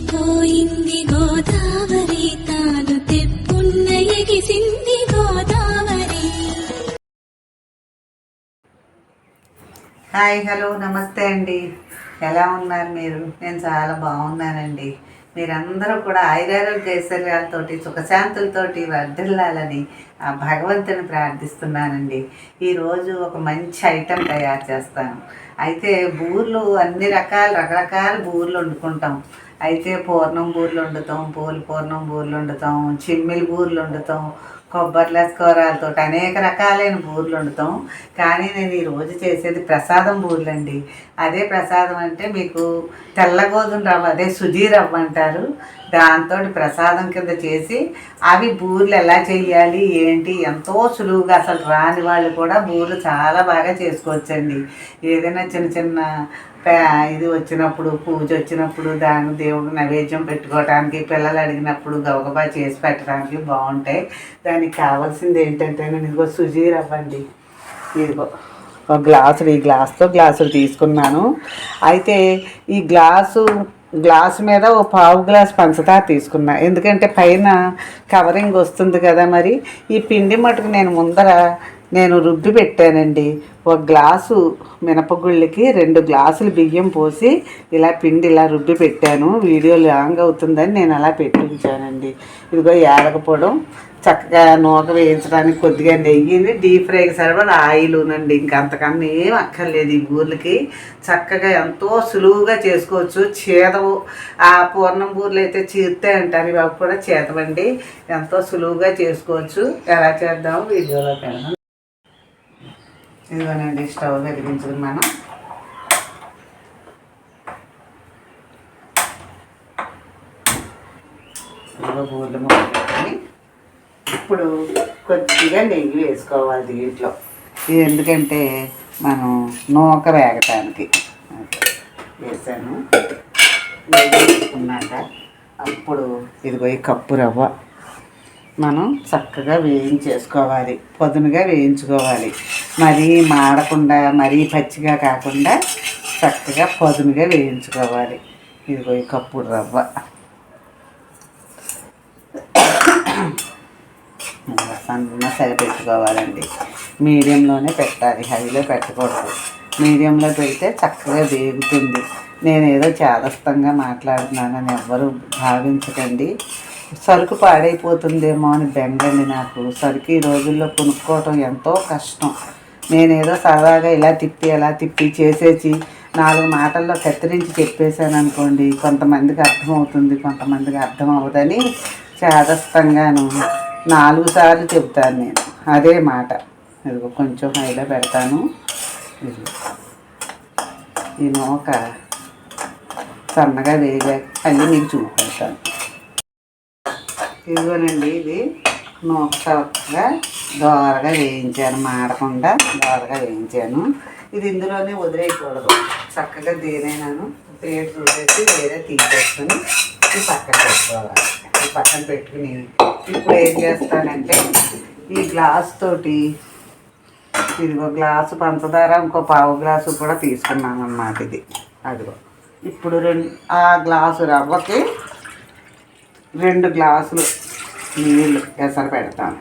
పోయింది గోదావరి తాను తెప్పున్న ఎగిసింది Godavari. Hi, hello, నమస్తే అండి. ఎలా ఉన్నారు మీరు? నేను చాలా బాగున్నానండి. మీరందరూ కూడా ఆయురారోగ్య ఐశ్వర్యాలతోటి సుఖశాంతులతోటి వర్ధిల్లాలని ఆ భగవంతుని ప్రార్థిస్తున్నానండి. ఈరోజు ఒక మంచి ఐటెం తయారు చేస్తాను. అయితే బూర్లు అన్ని రకరకాల బూర్లు వండుకుంటాం. అయితే పూర్ణం బూర్లు వండుతాం, పూర్ణం బూర్లు వండుతాం, చిమ్మిలి బూర్లు వండుతాం, కొబ్బరిలెస్ కూరలతో అనేక రకాలైన బూర్లు వండుతాం. కానీ నేను ఈరోజు చేసేది ప్రసాదం బూర్లు అండి. అదే ప్రసాదం అంటే మీకు తెల్ల గోధుమ రవ్వ, అదే సుజీ రవ్వ అంటారు. దాంతో ప్రసాదం కింద చేసి అవి బూర్లు ఎలా చేయాలి ఏంటి ఎంతో సులువుగా, అసలు రాని వాళ్ళు కూడా బూర్లు చాలా బాగా చేసుకోవచ్చండి. ఏదైనా చిన్న చిన్న ఇది వచ్చినప్పుడు, పూజ వచ్చినప్పుడు, దాని దేవుడికి నైవేద్యం పెట్టుకోవడానికి, పిల్లలు అడిగినప్పుడు గబగబా చేసి పెట్టడానికి బాగుంటాయి. దానికి కావాల్సింది ఏంటంటే, నేను ఇదిగో సుజీ రవ్వ అండి. ఇదిగో ఒక గ్లాసులు, ఈ గ్లాసులు తీసుకున్నాను. అయితే ఈ గ్లాసు మీద ఓ పావు గ్లాసు పంచదార తీసుకున్నా. ఎందుకంటే పైన కవరింగ్ వస్తుంది కదా. మరి ఈ పిండి మటుకు నేను రుబ్బి పెట్టానండి. ఒక గ్లాసు మినపగుళ్ళకి 2 గ్లాసులు బియ్యం పోసి ఇలా పిండి ఇలా రుబ్బి పెట్టాను. వీడియో లాంగ్ అవుతుందని నేను అలా పెట్టి ఉంచానండి. ఇదిగో యాలకపొడం, చక్కగా నూక వేయించడానికి కొద్దిగా నెయ్యిని, డీప్ ఫ్రైకి సరిపడా ఆయిలునండి. ఇంకంతకన్నా ఏం అక్కర్లేదు. ఈ బూర్లకి చక్కగా ఎంతో సులువుగా చేసుకోవచ్చు. చేదవు, ఆ పూర్ణం బూర్లు అయితే చీరుతే అంటారు, ఇవి కూడా చేదవండి. ఎంతో సులువుగా చేసుకోవచ్చు. ఎలా చేద్దాము వీడియోలో పెడదాం. ఇదిగోనండి, స్టవ్ వెలిగించుకుని మనం బూర్లు పెట్టుకొని ఇప్పుడు కొద్దిగా నెయ్యి వేసుకోవాలి దీంట్లో. ఎందుకంటే మనం నూక వేగటానికి వేసాను. నెయ్యి వేసుకున్నాక అప్పుడు ఇదిగో ఈ కప్పు రవ్వ మనం చక్కగా వేయించేసుకోవాలి. పదునుగా వేయించుకోవాలి. మరీ మాడకుండా, మరీ పచ్చిగా కాకుండా చక్కగా పదునుగా వేయించుకోవాలి. ఇదిగో ఈ కప్పు రవ్వ సన్న సరిపెట్టుకోవాలండి. మీడియంలోనే పెట్టాలి, హైలో పెట్టకూడదు. మీడియంలో పెడితే చక్కగా వేగుతుంది. నేనేదో చాదస్తంగా మాట్లాడుతున్నానని ఎవ్వరూ భావించకండి. సరుకు పాడైపోతుందేమో అని బెంగండి నాకు. సరుకు ఈ రోజుల్లో కొనుక్కోవటం ఎంతో కష్టం. నేనేదో సరదాగా ఇలా తిప్పి చేసేసి 4 మాటల్లో కత్తిరించి చెప్పేశాను అనుకోండి, కొంతమందికి అర్థమవుతుంది, కొంతమందికి అర్థం అవ్వదని చాదస్తంగాను 4 సార్లు చెబుతాను నేను అదే మాట. ఇదిగో కొంచెం హైలో పెడతాను. ఈ నూక సన్నగా వేగా అన్నీ మీకు చూపిస్తాను. ఇదిగోనండి, ఇది నూక చక్కగా దోరగా వేయించాను, మాడకుండా దోరగా వేయించాను. ఇది ఇందులోనే వదిలేయకూడదు. చక్కగా దేనైనాను ప్లేట్ చూసేసి వేరే తీసేసుకొని ఈ పక్కన పెట్టుకోవాలి. ఈ పక్కన పెట్టుకుని ఇప్పుడు ఏం చేస్తానంటే, ఈ గ్లాస్ తోటి ఇదిగో గ్లాసు పంచదార, ఇంకో పావు గ్లాసు కూడా తీసుకున్నాను అన్నమాట. ఇది అదిగో ఇప్పుడు ఆ గ్లాసు రవ్వకి 2 గ్లాసులు నీళ్ళు ఎసరు పెడతాను.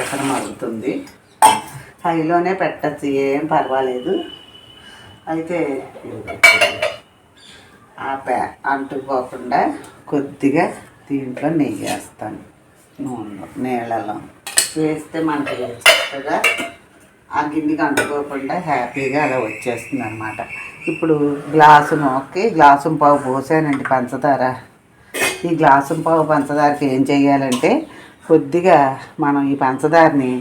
ఎసరు మరుగుతుంది. హైలోనే పెట్టచ్చు, ఏం పర్వాలేదు. అయితే అంటుకోకుండా కొద్దిగా దీంట్లో నెయ్యి వేస్తాను. నూనెలో, నీళ్ళలో వేస్తే మనకి చక్కగా ఆ గిన్నెకి అంటుకోకుండా హ్యాపీగా అలా వచ్చేస్తుంది అన్నమాట. ఇప్పుడు గ్లాసు నూకకి గ్లాసు పావు పోసానండి పంచదార. ఈ గ్లాసు పావు పంచదారకి ఏం చేయాలంటే, కొద్దిగా మనం ఈ పంచదారని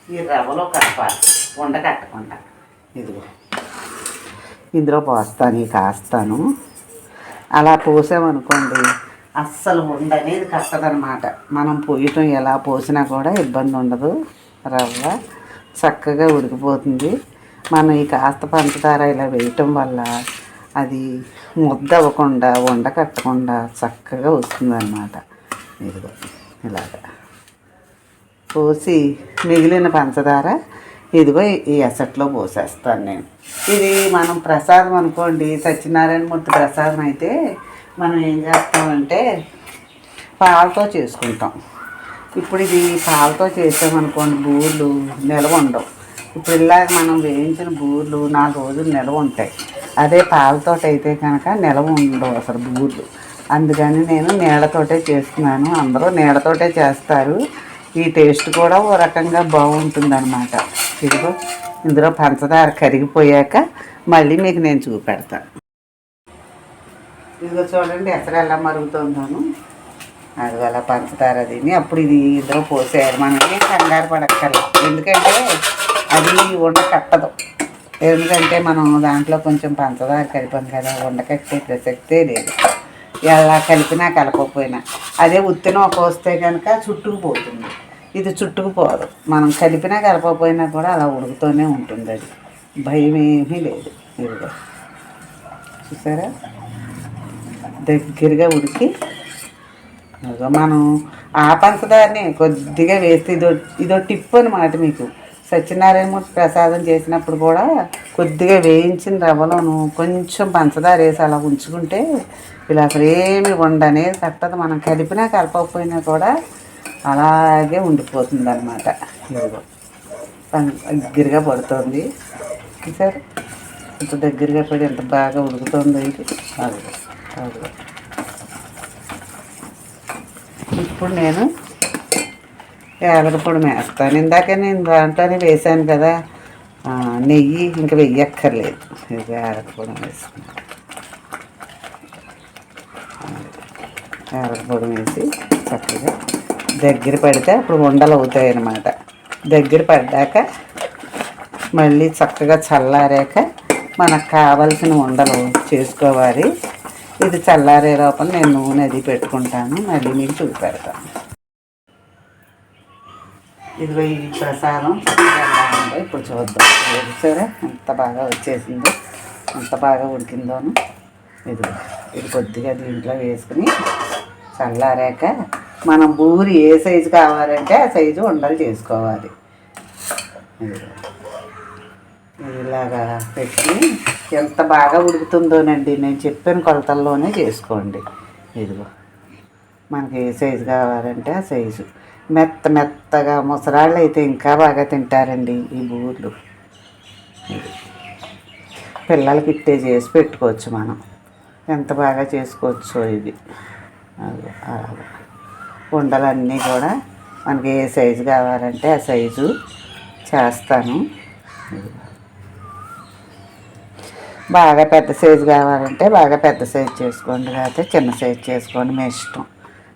ఈ రవ్వలో కలపాలి, ఉండకట్టకుండా. ఇదిగో ఇందులో పోస్తాను, కాస్తాను. అలా పోసామనుకోండి అస్సలు ఉండనేది కట్టదనమాట. మనం పోయటం ఎలా పోసినా కూడా ఇబ్బంది ఉండదు. రవ్వ చక్కగా ఉడికిపోతుంది. మనం ఈ కాస్త పంచదార ఇలా వేయటం వల్ల అది ముద్ద అవ్వకుండా, ఉండకట్టకుండా చక్కగా వస్తుందన్నమాట. ఇదిగో ఇలాగ పోసి మిగిలిన పంచదార ఇదిగో ఈ ఎసట్లో పోసేస్తాను నేను. ఇది మనం ప్రసాదం అనుకోండి, సత్యనారాయణ మూర్తి ప్రసాదం అయితే మనం ఏం చేస్తామంటే పాలతో చేసుకుంటాం. ఇప్పుడు ఇది పాలతో చేసామనుకోండి బూర్లు నిల్వ ఉండవు. ఇప్పుడు ఇలాగ మనం వేయించిన బూర్లు 4 రోజులు నిల్వ ఉంటాయి. అదే పాలతో అయితే కనుక నిల్వ ఉండవు అసలు బూర్లు. అందుకని నేను నీళ్ళతోటే చేస్తున్నాను. అందరూ నీళ్ళతోటే చేస్తారు. ఈ టేస్ట్ కూడా ఓ రకంగా బాగుంటుంది అనమాట. ఇదిగో ఇందులో పంచదార కరిగిపోయాక మళ్ళీ మీకు నేను చూపెడతాను. ఇదిగో చూడండి ఎసరు ఎలా మరుగుతుందాను. అది అలా పంచదార తిని అప్పుడు ఇది ఇందులో పోసేయాలి. మనం ఏం కంగారు పడక్కర్లేదు, ఎందుకంటే అది ఉండ కట్టదు. ఎందుకంటే మనం దాంట్లో కొంచెం పంచదార కలిపాం కదా, ఉండకట్టే ప్రసక్తే లేదు. ఎలా కలిపినా కలపకపోయినా అదే ఉత్తిన పోస్తే కనుక చుట్టుకుపోతుంది. ఇది చుట్టుకుపోదు. మనం కలిపినా కలపకపోయినా కూడా అలా ఉడుకుతూనే ఉంటుంది. అది భయం ఏమీ లేదు. ఇదిగో చూసారా దగ్గరగా ఉడికి మనం ఆ పంచదారని కొద్దిగా వేస్తే ఇదో టిప్ అనమాట మీకు. సత్యనారాయణమూర్తి ప్రసాదం చేసినప్పుడు కూడా కొద్దిగా వేయించిన రవ్వలోను కొంచెం పంచదార వేసి అలా ఉంచుకుంటే ఇలా అసలు ఏమి ఉండనేది కట్టదు. మనం కలిపినా కలపకపోయినా కూడా అలాగే ఉండిపోతుంది అనమాట. దగ్గరగా పడుతుంది సార్. ఇంత దగ్గరగా పడి ఎంత బాగా ఉడుకుతుందో ఇది. అది ఇప్పుడు నేను యాలక పొడి వేస్తాను. ఇందాక నేను దాంట్లోనే వేసాను కదా నెయ్యి, ఇంకా వెయ్యక్కర్లేదు. ఇది యాలక పొడి వేసుకున్నాను. యాలక పొడి వేసి చక్కగా దగ్గర పడితే అప్పుడు ఉండలు అవుతాయి అన్నమాట. దగ్గర పడ్డాక మళ్ళీ చక్కగా చల్లారాక మనకు కావలసిన ఉండలు చేసుకోవాలి. ఇది చల్లారే లోపల నేను నూనె అది పెట్టుకుంటాను, మళ్ళీ మీకు చూపెడతాను. ఇదిగో ఈ ప్రసాదం ఇప్పుడు చూద్దాం. చూసారా ఎంత బాగా వచ్చేసిందో, ఎంత బాగా ఉడికిందోను. ఇది కొద్దిగా దీంట్లో వేసుకుని చల్లారాక మనం బూరి ఏ సైజు కావాలంటే ఆ సైజు ఉండలు చేసుకోవాలి. ఇలాగా పెట్టి ఎంత బాగా ఉడుకుతుందోనండి. నేను చెప్పిన కొలతల్లోనే చేసుకోండి. ఇదిగో మనకి ఏ సైజు కావాలంటే ఆ సైజు. మెత్తగా ముసరాళ్ళు అయితే ఇంకా బాగా తింటారండి ఈ బూర్లు. పిల్లలకి ఇట్టే చేసి పెట్టుకోవచ్చు మనం. ఎంత బాగా చేసుకోవచ్చో ఇది. అలాగా ఉండలన్నీ కూడా మనకి ఏ సైజు కావాలంటే ఆ సైజు చేస్తాను. బాగా పెద్ద సైజు కావాలంటే బాగా పెద్ద సైజు చేసుకోండి, లేకపోతే చిన్న సైజు చేసుకోండి, మీ ఇష్టం.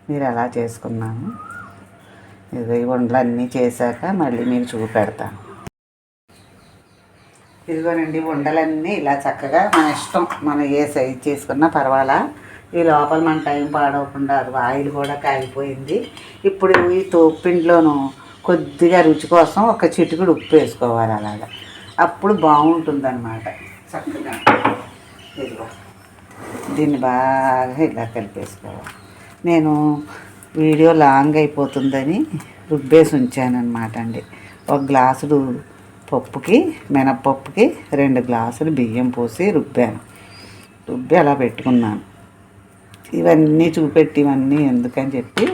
మీరు ఎలా చేసుకున్నాను. ఇది ఉండలన్నీ చేశాక మళ్ళీ మీకు చూపెడతాను. ఇదిగోనండి ఉండలన్నీ ఇలా చక్కగా మన ఇష్టం, మనం ఏ సైజు చేసుకున్నా పర్వాలా. ఈ లోపల మన టైం పాడవకుండా అది ఆయిల్ కూడా కాగిపోయింది. ఇప్పుడు ఈ తోపుపిండిలోనూ కొద్దిగా రుచి కోసం ఒక చిటికెడు ఉప్పు వేసుకోవాలి. అలాగా అప్పుడు బాగుంటుంది అన్నమాట. చక్కగా ఇదిగో దీన్ని బాగా ఇలా కలిపేసుకోవాలి. నేను వీడియో లాంగ్ అయిపోతుందని రుబ్బేసి ఉంచాను అనమాట అండి. 1 గ్లాసుడు పప్పుకి, మినప్పప్పుకి 2 గ్లాసులు బియ్యం పోసి రుబ్బి అలా పెట్టుకున్నాను. ఇవన్నీ చూపెట్టి ఇవన్నీ ఎందుకని చెప్పి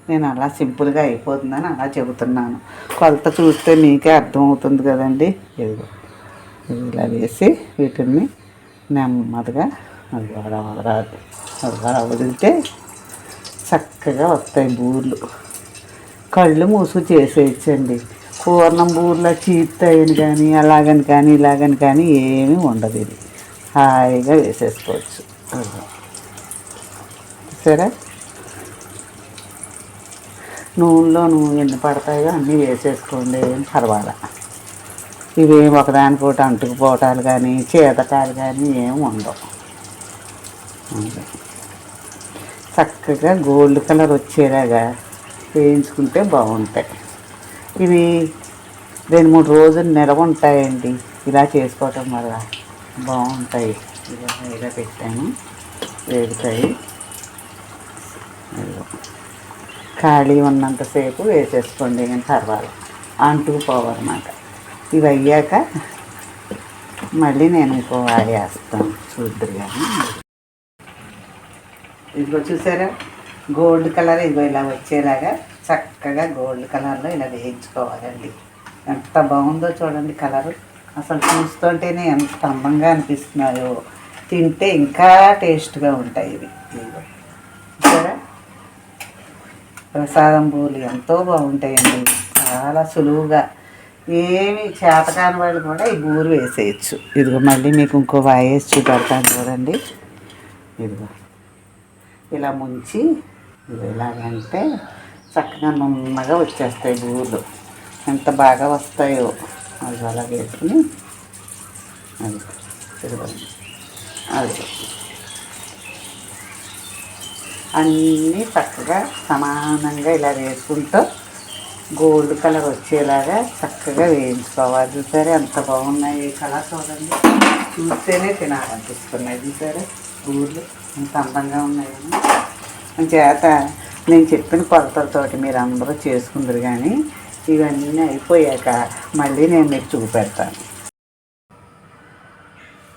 నేను అలా సింపుల్గా అయిపోతుందని అలా చెబుతున్నాను. కొలత చూస్తే మీకే అర్థమవుతుంది కదండి. ఇదిగో ఇలా వేసి వీటిని నెమ్మదిగా అలా వదిలితే చక్కగా వస్తాయి బూర్లు. కళ్ళు మూసు చేసేయచ్చండి. పూర్ణం బూర్లా చీత్తాయని కానీ అలాగని కానీ ఇలాగని కానీ ఏమీ ఉండదు. ఇది హాయిగా వేసేసుకోవచ్చు. సరే నూనెలో ఎన్ని పడతాయో అన్నీ వేసేసుకోండి, ఏం పర్వాలా. ఇవి ఒకదానికోటి అంటుకుపోవటాలు కానీ చేతకాలు కానీ ఏమి ఉండవు. చక్కగా గోల్డ్ కలర్ వచ్చేలాగా వేయించుకుంటే బాగుంటాయి. ఇవి 2-3 రోజులు నిలవ ఉంటాయండి. ఇలా చేసుకోవటం వల్ల బాగుంటాయి. ఇలా పెట్టాను, వేగుతాయి. ఖాళీ ఉన్నంతసేపు వేసేసుకోండి, కానీ పర్వాలేదు, అంటుకుపోవన్నమాట. ఇవి అయ్యాక మళ్ళీ నేను ఇంకో వేస్తాను చూద్దరు కానీ. ఇదిగో చూసారా గోల్డ్ కలర్ ఇదిగో ఇలా వచ్చేలాగా చక్కగా గోల్డ్ కలర్లో ఇలా వేయించుకోవాలండి. ఎంత బాగుందో చూడండి కలరు. అసలు చూస్తుంటేనే ఎంత అందంగా అనిపిస్తున్నాయో, తింటే ఇంకా టేస్ట్గా ఉంటాయి ఇవి. ఇదిగో చూసారా ప్రసాదం పూలు ఎంతో బాగుంటాయండి. చాలా సులువుగా ఏమి చేతకాని వాళ్ళు కూడా ఈ బూరు వేసేయచ్చు. ఇదిగో మళ్ళీ మీకు ఇంకో వాయేసి చూపెడతాను చూడండి. ఇదిగో ఇలా ముంచి ఇదిగో ఇలాగంటే చక్కగా నున్నగా వచ్చేస్తాయి బూర్లు. ఎంత బాగా వస్తాయో అది అలా వేసుకుని అది ఇదిగో అది అన్నీ చక్కగా సమానంగా ఇలా వేసుకుంటూ గోల్డ్ కలర్ వచ్చేలాగా చక్కగా వేయించుకోవాలి. చూసారా ఎంత బాగున్నాయి ఈ కలర్ చూడండి. చూస్తేనే తినాలనిపిస్తున్నాయి. చూసారా బూర్లు ఎంత అందంగా ఉన్నాయి. చేత నేను చెప్పిన కొలతలతోటి మీరు అందరూ చేసుకుందరు కానీ ఇవన్నీ అయిపోయాక మళ్ళీ నేను మీకు చూపెడతాను.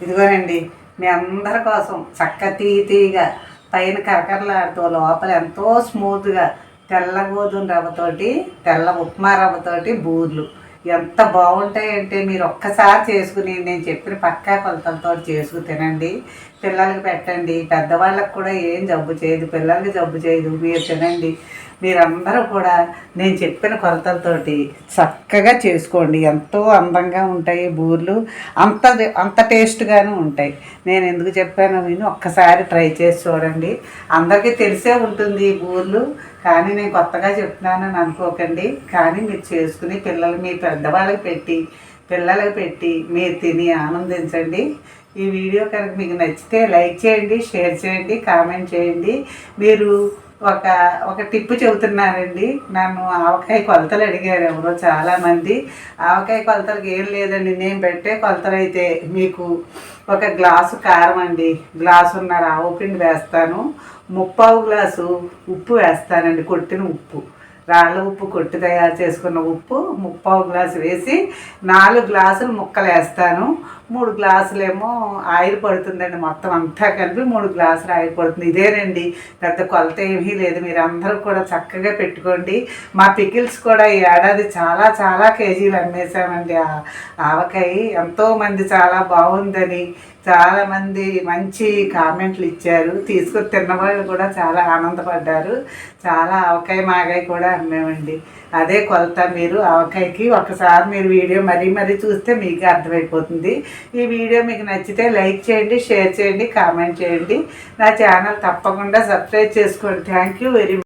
ఇదిగోనండి మీ అందరి కోసం చక్క తీగా పైన కరకరలాడుతూ లోపల ఎంతో స్మూత్గా తెల్ల గోధుమ రవ్వతోటి తెల్ల ఉప్మా రవ్వతోటి బూర్లు ఎంత బాగుంటాయంటే మీరు ఒక్కసారి చేసుకుని నేను చెప్పిన పక్కా కొలతలతో చేసుకుని తినండి. పిల్లలకి పెట్టండి. పెద్దవాళ్ళకి కూడా ఏం జబ్బు చేయదు, పిల్లలకి జబ్బు చేయదు. మీరు తినండి. మీరందరూ కూడా నేను చెప్పిన కొలతలతోటి చక్కగా చేసుకోండి. ఎంతో అందంగా ఉంటాయి బూర్లు, అంత టేస్ట్గాను ఉంటాయి. నేను ఎందుకు చెప్పానో విని ఒక్కసారి ట్రై చేసి చూడండి. అందరికీ తెలిసే ఉంటుంది ఈ బూర్లు, కానీ నేను కొత్తగా చెప్తున్నానని అనుకోకండి. కానీ మీరు చేసుకుని పిల్లలు మీ పెద్దవాళ్ళకి పెట్టి పిల్లలకి పెట్టి మీరు తిని ఆనందించండి. ఈ వీడియో కనుక మీకు నచ్చితే లైక్ చేయండి, షేర్ చేయండి, కామెంట్ చేయండి. మీరు ఒక టిప్పు చెబుతున్నానండి. నన్ను ఆవకాయ కొలతలు అడిగారు ఎవరో చాలామంది. ఆవకాయ కొలతలకు ఏం లేదండి, నేను పెట్టే కొలతలు అయితే మీకు ఒక గ్లాసు కారం అండి, గ్లాసున్నర ఆవు పిండి వేస్తాను, 3/4 గ్లాసు ఉప్పు వేస్తానండి, కొట్టిన ఉప్పు, రాళ్ళ ఉప్పు కొట్టి తయారు చేసుకున్న ఉప్పు 3/4 గ్లాసు వేసి 4 గ్లాసులు ముక్కలు వేస్తాను. 3 గ్లాసులేమో ఆయిల్ పడుతుందండి. మొత్తం అంతా కలిపి 3 గ్లాసులు ఆయిల్ పడుతుంది. ఇదేనండి, పెద్ద కొలత ఏమీ లేదు. మీరు అందరూ కూడా చక్కగా పెట్టుకోండి. మా పికిల్స్ కూడా ఈ ఏడాది చాలా చాలా కేజీలు అమ్మేశామండి. ఆవకాయ ఎంతోమంది చాలా బాగుందని చాలామంది మంచి కామెంట్లు ఇచ్చారు. తీసుకొని తిన్నవాళ్ళు కూడా చాలా ఆనందపడ్డారు. చాలా ఆవకాయ మాగాయ కూడా అమ్మామండి. అదే కొలత. మీరు ఆవకాయకి ఒకసారి మీరు వీడియో మరీ చూస్తే మీకు అర్థమైపోతుంది. ఈ వీడియో మీకు నచ్చితే లైక్ చేయండి, షేర్ చేయండి, కామెంట్ చేయండి. నా ఛానల్ తప్పకుండా సబ్స్క్రైబ్ చేసుకోండి. Thank you very much.